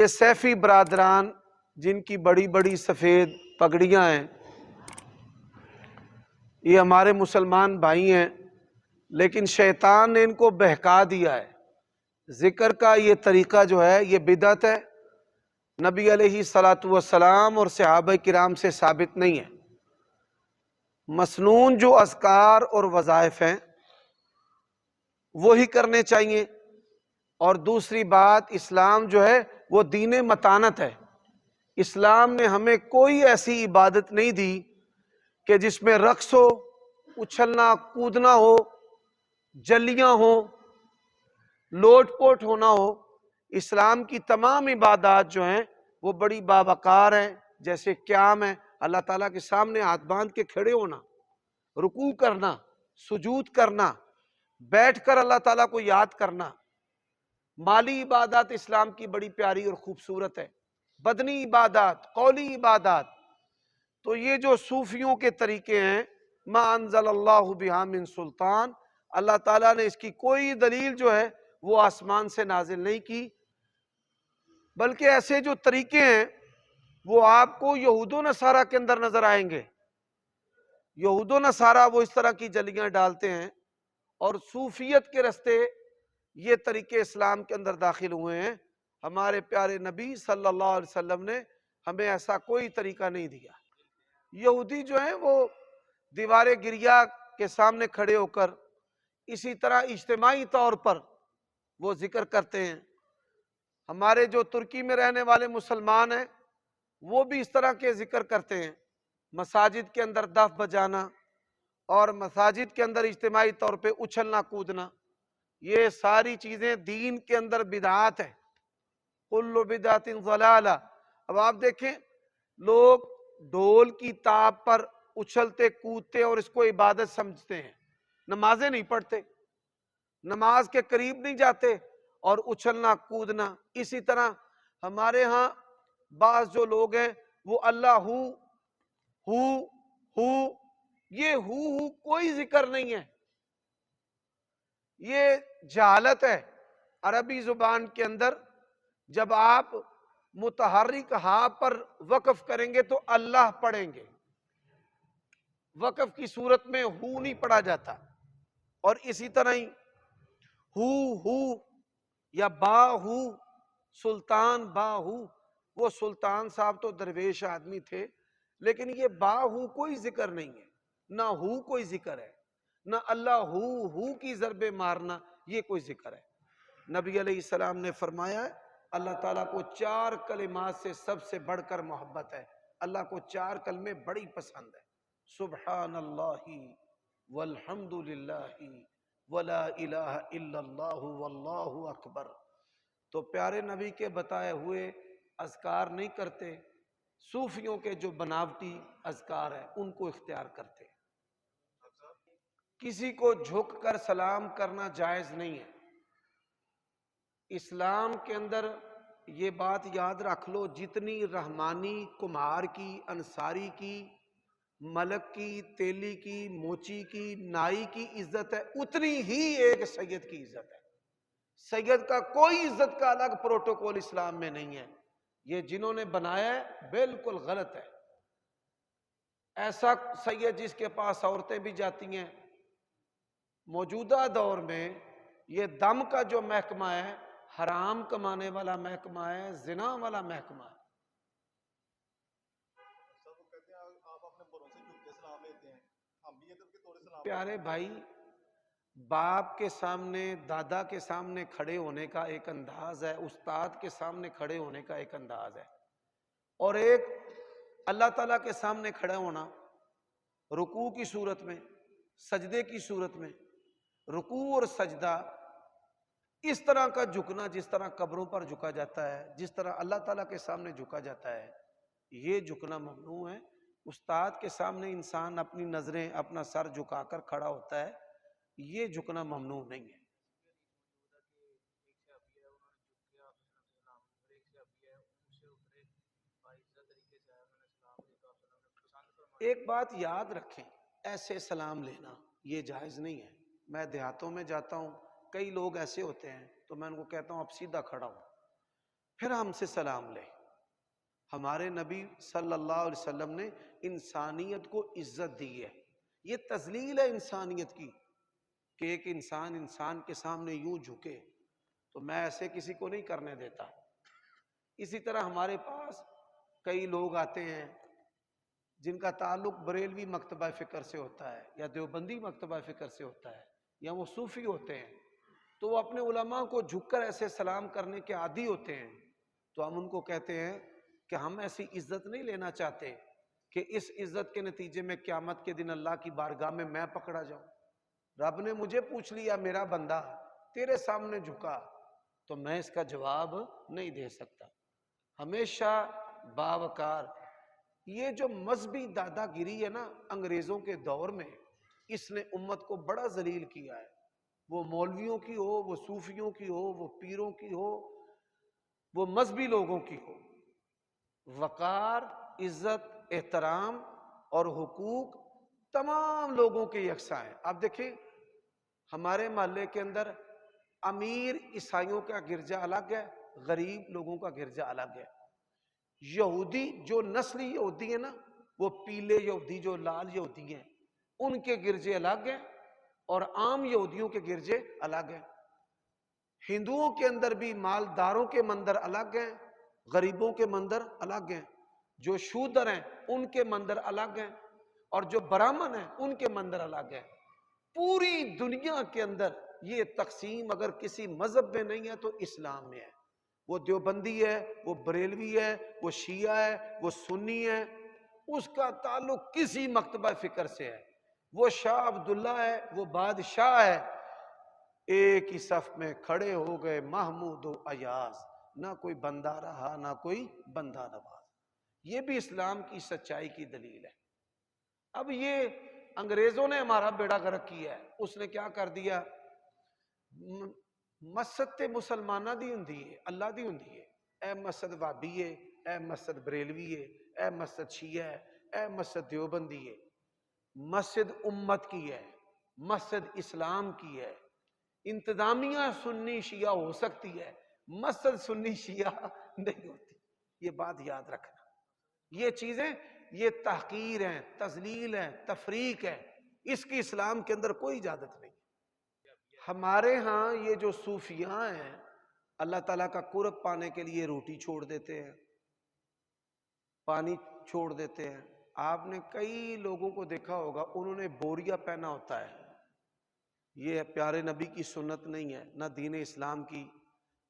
یہ سیفی برادران جن کی بڑی بڑی سفید پگڑیاں ہیں، یہ ہمارے مسلمان بھائی ہیں، لیکن شیطان نے ان کو بہکا دیا ہے۔ ذکر کا یہ طریقہ جو ہے یہ بدعت ہے، نبی علیہ الصلاۃ والسلام اور صحابہ کرام سے ثابت نہیں ہے۔ مسنون جو اذکار اور وظائف ہیں وہی کرنے چاہیے۔ اور دوسری بات، اسلام جو ہے وہ دین متانت ہے۔ اسلام نے ہمیں کوئی ایسی عبادت نہیں دی کہ جس میں رقص ہو، اچھلنا کودنا ہو، جلیاں ہوں، لوٹ پوٹ ہونا ہو۔ اسلام کی تمام عبادات جو ہیں وہ بڑی باوقار ہیں، جیسے قیام ہے، اللہ تعالیٰ کے سامنے ہاتھ باندھ کے کھڑے ہونا، رکوع کرنا، سجود کرنا، بیٹھ کر اللہ تعالیٰ کو یاد کرنا۔ مالی عبادات اسلام کی بڑی پیاری اور خوبصورت ہے، بدنی عبادات، قولی عبادات۔ تو یہ جو صوفیوں کے طریقے ہیں، ما انزل اللہ بہا من سلطان، اللہ تعالیٰ نے اس کی کوئی دلیل جو ہے وہ آسمان سے نازل نہیں کی، بلکہ ایسے جو طریقے ہیں وہ آپ کو یہود و نصارہ کے اندر نظر آئیں گے۔ یہود و نصارہ وہ اس طرح کی جلیاں ڈالتے ہیں، اور صوفیت کے رستے یہ طریقے اسلام کے اندر داخل ہوئے ہیں۔ ہمارے پیارے نبی صلی اللہ علیہ وسلم نے ہمیں ایسا کوئی طریقہ نہیں دیا۔ یہودی جو ہیں وہ دیوار گریا کے سامنے کھڑے ہو کر اسی طرح اجتماعی طور پر وہ ذکر کرتے ہیں۔ ہمارے جو ترکی میں رہنے والے مسلمان ہیں وہ بھی اس طرح کے ذکر کرتے ہیں، مساجد کے اندر دف بجانا اور مساجد کے اندر اجتماعی طور پہ اچھلنا کودنا، یہ ساری چیزیں دین کے اندر بدعات ہیں۔ کل بدعت ضلالہ۔ اب آپ دیکھیں، لوگ ڈھول کی تاب پر اچھلتے کودتے اور اس کو عبادت سمجھتے ہیں، نمازیں نہیں پڑھتے، نماز کے قریب نہیں جاتے، اور اچھلنا کودنا۔ اسی طرح ہمارے ہاں بعض جو لوگ ہیں وہ اللہ ہو یہ ہو کوئی ذکر نہیں ہے، یہ جہالت ہے۔ عربی زبان کے اندر جب آپ متحرک ہا پر وقف کریں گے تو اللہ پڑھیں گے، وقف کی صورت میں ہو نہیں پڑھا جاتا۔ اور اسی طرح ہی ہو یا با ہو، سلطان با ہو، وہ سلطان صاحب تو درویش آدمی تھے، لیکن یہ با ہو کوئی ذکر نہیں ہے، نہ ہو کوئی ذکر ہے، نہ اللہ ہو کی ضرب مارنا یہ کوئی ذکر ہے۔ نبی علیہ السلام نے فرمایا ہے اللہ تعالیٰ کو 4 کلمات سے سب سے بڑھ کر محبت ہے، اللہ کو 4 کلمے بڑی پسند ہے، سبحان اللہ والحمد للہ ولا الہ الا اللہ واللہ اکبر۔ تو پیارے نبی کے بتائے ہوئے اذکار نہیں کرتے، صوفیوں کے جو بناوٹی اذکار ہیں ان کو اختیار کرتے۔ کسی کو جھک کر سلام کرنا جائز نہیں ہے۔ اسلام کے اندر یہ بات یاد رکھ لو، جتنی رحمانی، کمہار کی، انصاری کی، ملک کی، تیلی کی، موچی کی، نائی کی عزت ہے، اتنی ہی ایک سید کی عزت ہے۔ سید کا کوئی عزت کا الگ پروٹوکول اسلام میں نہیں ہے، یہ جنہوں نے بنایا ہے بالکل غلط ہے۔ ایسا سید جس کے پاس عورتیں بھی جاتی ہیں، موجودہ دور میں یہ دم کا جو محکمہ ہے حرام کمانے والا محکمہ ہے، زنا والا محکمہ ہے۔ پیارے بھائی، باپ کے سامنے، دادا کے سامنے کھڑے ہونے کا ایک انداز ہے، استاد کے سامنے کھڑے ہونے کا ایک انداز ہے، اور ایک اللہ تعالیٰ کے سامنے کھڑا ہونا رکوع کی صورت میں، سجدے کی صورت میں۔ رکوع اور سجدہ اس طرح کا جھکنا جس طرح قبروں پر جھکا جاتا ہے، جس طرح اللہ تعالیٰ کے سامنے جھکا جاتا ہے، یہ جھکنا ممنوع ہے۔ استاد کے سامنے انسان اپنی نظریں، اپنا سر جھکا کر کھڑا ہوتا ہے، یہ جھکنا ممنوع نہیں ہے۔ ایک بات یاد رکھیں، ایسے سلام لینا یہ جائز نہیں ہے۔ میں دیہاتوں میں جاتا ہوں، کئی لوگ ایسے ہوتے ہیں تو میں ان کو کہتا ہوں آپ سیدھا کھڑا ہو، پھر ہم سے سلام لے۔ ہمارے نبی صلی اللہ علیہ وسلم نے انسانیت کو عزت دی ہے۔ یہ تذلیل ہے انسانیت کی کہ ایک انسان کے سامنے یوں جھکے، تو میں ایسے کسی کو نہیں کرنے دیتا۔ اسی طرح ہمارے پاس کئی لوگ آتے ہیں جن کا تعلق بریلوی مکتبہ فکر سے ہوتا ہے یا دیوبندی مکتبہ فکر سے ہوتا ہے یا وہ صوفی ہوتے ہیں، تو وہ اپنے علماء کو جھک کر ایسے سلام کرنے کے عادی ہوتے ہیں۔ تو ہم ان کو کہتے ہیں کہ ہم ایسی عزت نہیں لینا چاہتے کہ اس عزت کے نتیجے میں قیامت کے دن اللہ کی بارگاہ میں پکڑا جاؤں۔ رب نے مجھے پوچھ لیا میرا بندہ تیرے سامنے جھکا، تو میں اس کا جواب نہیں دے سکتا۔ ہمیشہ باوقار۔ یہ جو مذہبی دادا گیری ہے نا انگریزوں کے دور میں، اس نے امت کو بڑا ذلیل کیا ہے۔ وہ مولویوں کی ہو، وہ صوفیوں کی ہو، وہ پیروں کی ہو، وہ مذہبی لوگوں کی ہو، وقار، عزت، احترام اور حقوق تمام لوگوں کے یکساں ہیں۔ آپ دیکھیں ہمارے محلے کے اندر امیر عیسائیوں کا گرجا الگ ہے، غریب لوگوں کا گرجا الگ ہے۔ یہودی جو نسلی یہودی ہیں نا، وہ پیلے یہودی جو لال یہودی ہیں ان کے گرجے الگ ہیں اور عام یہودیوں کے گرجے الگ ہیں۔ ہندوؤں کے اندر بھی مالداروں کے مندر الگ ہیں، غریبوں کے مندر الگ ہیں، جو شودر ہیں ان کے مندر الگ ہیں، اور جو برہمن ہیں ان کے مندر الگ ہیں۔ پوری دنیا کے اندر یہ تقسیم اگر کسی مذہب میں نہیں ہے تو اسلام میں ہے۔ وہ دیوبندی ہے، وہ بریلوی ہے، وہ شیعہ ہے، وہ سنی ہے، اس کا تعلق کسی مکتبہ فکر سے ہے۔ وہ شاہ عبداللہ ہے، وہ بادشاہ ہے، ایک ہی صف میں کھڑے ہو گئے محمود و ایاز، نہ کوئی بندہ رہا نہ کوئی بندہ نواز۔ یہ بھی اسلام کی سچائی کی دلیل ہے۔ اب یہ انگریزوں نے ہمارا بیڑا غرق کیا ہے۔ اس نے کیا کر دیا، مسجد تے مسلمانہ دی ہوندی ہے، اللہ دی ہوندی ہے۔ اے مسجد وابی ہے، اے مسجد بریلوی ہے، اے مسجد شیعہ ہے، اے مسجد دیوبندی ہے۔ مسجد امت کی ہے، مسجد اسلام کی ہے۔ انتظامیہ سنی شیعہ ہو سکتی ہے، مسجد سنی شیعہ نہیں ہوتی۔ یہ بات یاد رکھنا۔ یہ چیزیں یہ تحقیر ہیں، تذلیل ہیں، تفریق ہے، اس کی اسلام کے اندر کوئی اجازت نہیں۔ ہمارے ہاں یہ جو صوفیاء ہیں اللہ تعالیٰ کا قرب پانے کے لیے روٹی چھوڑ دیتے ہیں، پانی چھوڑ دیتے ہیں۔ آپ نے کئی لوگوں کو دیکھا ہوگا انہوں نے بوریا پہنا ہوتا ہے۔ یہ پیارے نبی کی سنت نہیں ہے، نہ دین اسلام کی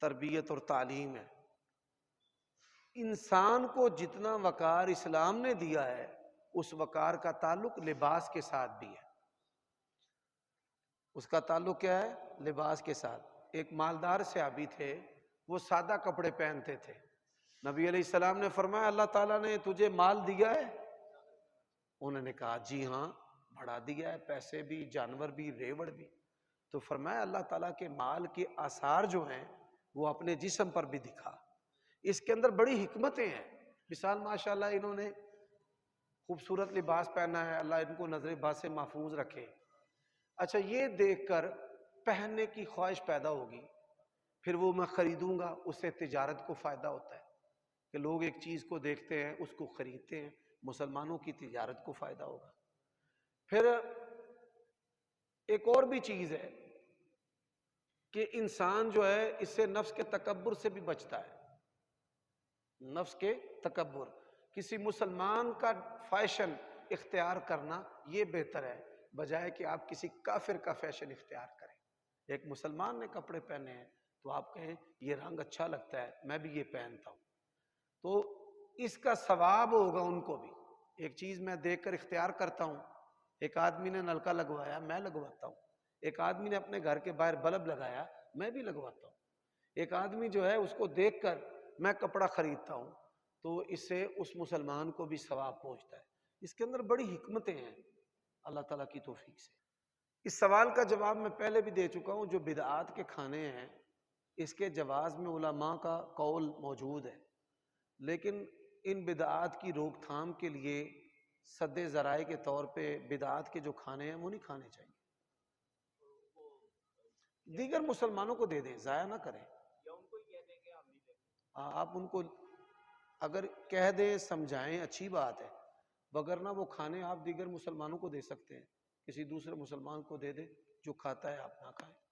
تربیت اور تعلیم ہے۔ انسان کو جتنا وقار اسلام نے دیا ہے اس وقار کا تعلق لباس کے ساتھ بھی ہے۔ اس کا تعلق کیا ہے؟ لباس کے ساتھ۔ ایک مالدار صحابی تھے، وہ سادہ کپڑے پہنتے تھے۔ نبی علیہ السلام نے فرمایا اللہ تعالیٰ نے تجھے مال دیا ہے؟ انہوں نے کہا جی ہاں بڑا دیا ہے، پیسے بھی، جانور بھی، ریوڑ بھی۔ تو فرمایا اللہ تعالیٰ کے مال کے آثار جو ہیں وہ اپنے جسم پر بھی دکھا۔ اس کے اندر بڑی حکمتیں ہیں۔ مثال ماشاءاللہ انہوں نے خوبصورت لباس پہنا ہے، اللہ ان کو نظر بد سے محفوظ رکھے۔ اچھا یہ دیکھ کر پہننے کی خواہش پیدا ہوگی، پھر وہ میں خریدوں گا، اس سے تجارت کو فائدہ ہوتا ہے کہ لوگ ایک چیز کو دیکھتے ہیں اس کو خریدتے ہیں، مسلمانوں کی تجارت کو فائدہ ہوگا۔ پھر ایک اور بھی چیز ہے کہ انسان جو ہے اس سے نفس کے تکبر سے بھی بچتا ہے۔ نفس کے تکبر، کسی مسلمان کا فیشن اختیار کرنا یہ بہتر ہے بجائے کہ آپ کسی کافر کا فیشن اختیار کریں۔ ایک مسلمان نے کپڑے پہنے ہیں تو آپ کہیں یہ رنگ اچھا لگتا ہے میں بھی یہ پہنتا ہوں، تو اس کا ثواب ہوگا ان کو بھی۔ ایک چیز میں دیکھ کر اختیار کرتا ہوں، ایک آدمی نے نلکا لگوایا میں لگواتا ہوں، ایک آدمی نے اپنے گھر کے باہر بلب لگایا میں بھی لگواتا ہوں، ایک آدمی جو ہے اس کو دیکھ کر میں کپڑا خریدتا ہوں، تو اس سے اس مسلمان کو بھی ثواب پہنچتا ہے۔ اس کے اندر بڑی حکمتیں ہیں اللہ تعالیٰ کی توفیق سے۔ اس سوال کا جواب میں پہلے بھی دے چکا ہوں، جو بدعات کے کھانے ہیں اس کے جواز میں علماء کا قول موجود ہے، لیکن ان بدعات کی روک تھام کے لیے سد ذرائع کے طور پہ بدعات کے جو کھانے ہیں وہ نہیں کھانے چاہیے، دیگر مسلمانوں کو دے دیں، ضائع نہ کریں۔ آپ ان کو اگر کہہ دیں سمجھائیں اچھی بات ہے، وگرنہ وہ کھانے آپ دیگر مسلمانوں کو دے سکتے ہیں، کسی دوسرے مسلمان کو دے دیں، جو کھاتا ہے آپ نہ کھائیں۔